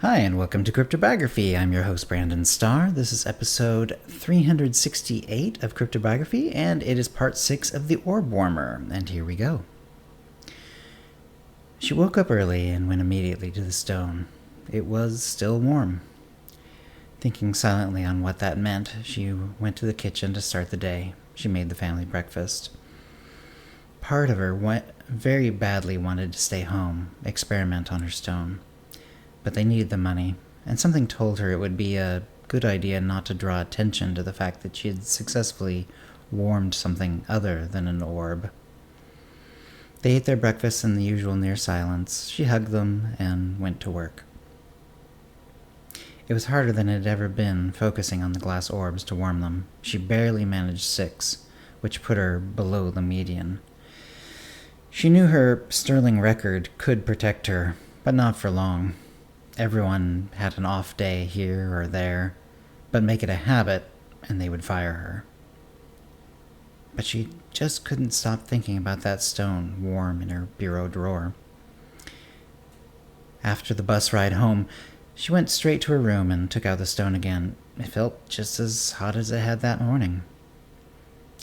Hi, and welcome to CryptoBiography. I'm your host, Brandon Starr. This is episode 368 of CryptoBiography, and it is part 6 of the Orb Warmer. And here we go. She woke up early and went immediately to the stone. It was still warm. Thinking silently on what that meant, she went to the kitchen to start the day. She made the family breakfast. Part of her very badly wanted to stay home, experiment on her stone. But they needed the money, and something told her it would be a good idea not to draw attention to the fact that she had successfully warmed something other than an orb. They ate their breakfast in the usual near silence. She hugged them and went to work. It was harder than it had ever been focusing on the glass orbs to warm them. She barely managed 6, which put her below the median. She knew her sterling record could protect her, but not for long. Everyone had an off day here or there, but make it a habit and they would fire her. But she just couldn't stop thinking about that stone warm in her bureau drawer. After the bus ride home, she went straight to her room and took out the stone again. It felt just as hot as it had that morning.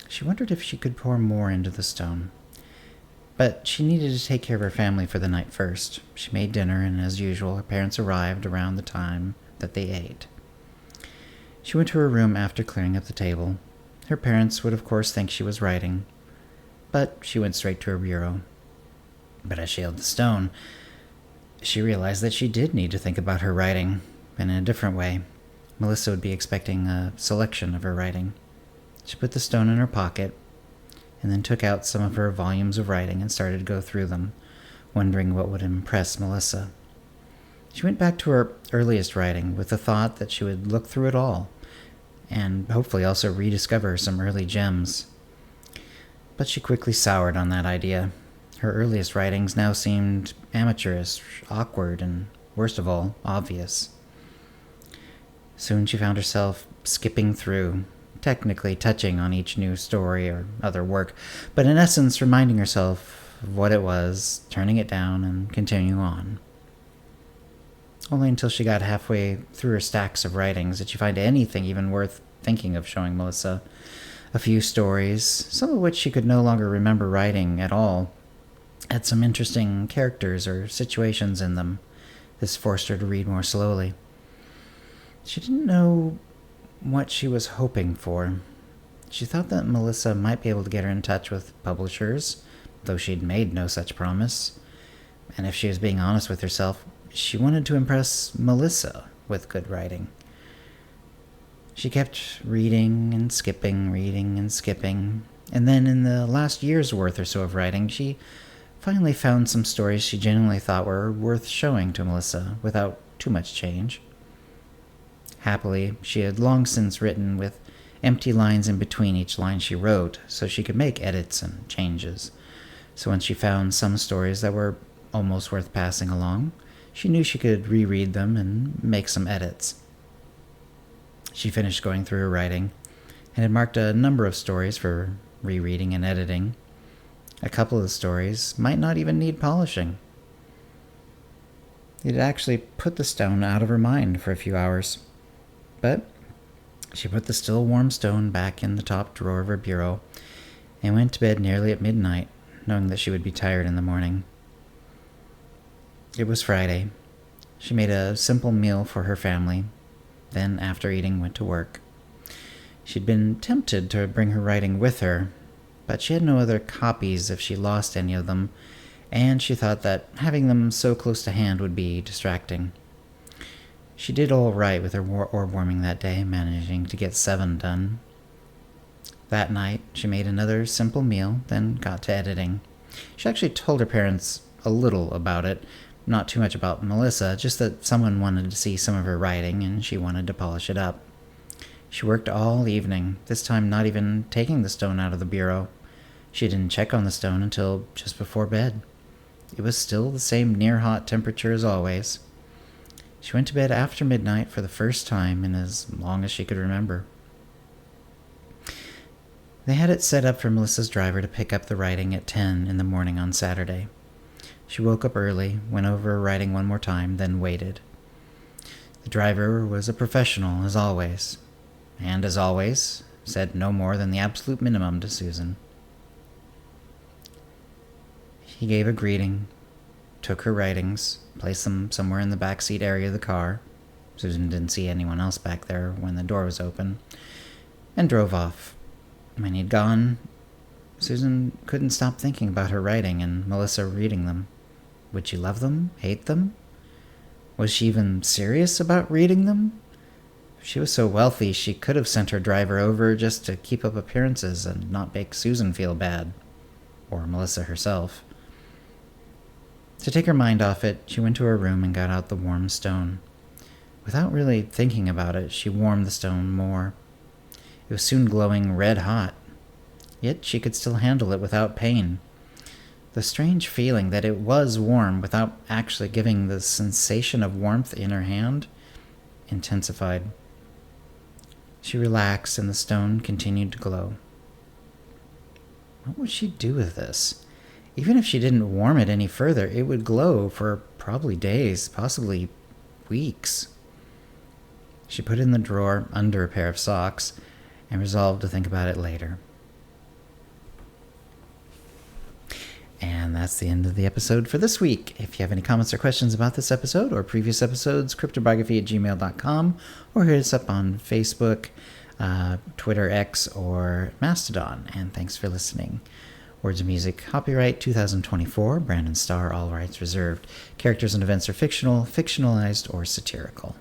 She wondered if she could pour more into the stone. But she needed to take care of her family for the night first. She made dinner, and as usual, her parents arrived around the time that they ate. She went to her room after clearing up the table. Her parents would of course think she was writing, but she went straight to her bureau. But as she held the stone, she realized that she did need to think about her writing, and in a different way. Melissa would be expecting a selection of her writing. She put the stone in her pocket, and then took out some of her volumes of writing and started to go through them, wondering what would impress Melissa. She went back to her earliest writing with the thought that she would look through it all, and hopefully also rediscover some early gems. But she quickly soured on that idea. Her earliest writings now seemed amateurish, awkward, and, worst of all, obvious. Soon she found herself skipping through, technically touching on each new story or other work, but in essence reminding herself of what it was, turning it down, and continuing on. Only until she got halfway through her stacks of writings did she find anything even worth thinking of showing Melissa. A few stories, some of which she could no longer remember writing at all, had some interesting characters or situations in them. This forced her to read more slowly. She didn't know what she was hoping for. She thought that Melissa might be able to get her in touch with publishers, though she'd made no such promise. And if she was being honest with herself, she wanted to impress Melissa with good writing. She kept reading and skipping, and then in the last year's worth or so of writing, she finally found some stories she genuinely thought were worth showing to Melissa without too much change. Happily, she had long since written with empty lines in between each line she wrote, so she could make edits and changes. So when she found some stories that were almost worth passing along, she knew she could reread them and make some edits. She finished going through her writing, and had marked a number of stories for rereading and editing. A couple of the stories might not even need polishing. It actually put the stone out of her mind for a few hours. But she put the still warm stone back in the top drawer of her bureau and went to bed nearly at midnight, knowing that she would be tired in the morning. It was Friday. She made a simple meal for her family, then after eating went to work. She'd been tempted to bring her writing with her, but she had no other copies if she lost any of them, and she thought that having them so close to hand would be distracting. She did all right with her orb warming that day, managing to get 7 done. That night, she made another simple meal, then got to editing. She actually told her parents a little about it, not too much about Melissa, just that someone wanted to see some of her writing and she wanted to polish it up. She worked all evening, this time not even taking the stone out of the bureau. She didn't check on the stone until just before bed. It was still the same near-hot temperature as always. She went to bed after midnight for the first time in as long as she could remember. They had it set up for Melissa's driver to pick up the writing at 10 in the morning on Saturday. She woke up early, went over her writing one more time, then waited. The driver was a professional, as always, and as always, said no more than the absolute minimum to Susan. He gave a greeting, took her writings, placed them somewhere in the backseat area of the car. Susan didn't see anyone else back there when the door was open, and drove off. When he'd gone, Susan couldn't stop thinking about her writing and Melissa reading them. Would she love them? Hate them? Was she even serious about reading them? If she was so wealthy, she could have sent her driver over just to keep up appearances and not make Susan feel bad. Or Melissa herself. To take her mind off it, she went to her room and got out the warm stone. Without really thinking about it, she warmed the stone more. It was soon glowing red hot. Yet she could still handle it without pain. The strange feeling that it was warm without actually giving the sensation of warmth in her hand intensified. She relaxed and the stone continued to glow. What would she do with this? Even if she didn't warm it any further, it would glow for probably days, possibly weeks. She put it in the drawer under a pair of socks and resolved to think about it later. And that's the end of the episode for this week. If you have any comments or questions about this episode or previous episodes, cryptobiography@gmail.com, or hit us up on Facebook, Twitter, X, or Mastodon. And thanks for listening. Words of music, copyright 2024, Brandon Starr, all rights reserved. Characters and events are fictional, fictionalized, or satirical.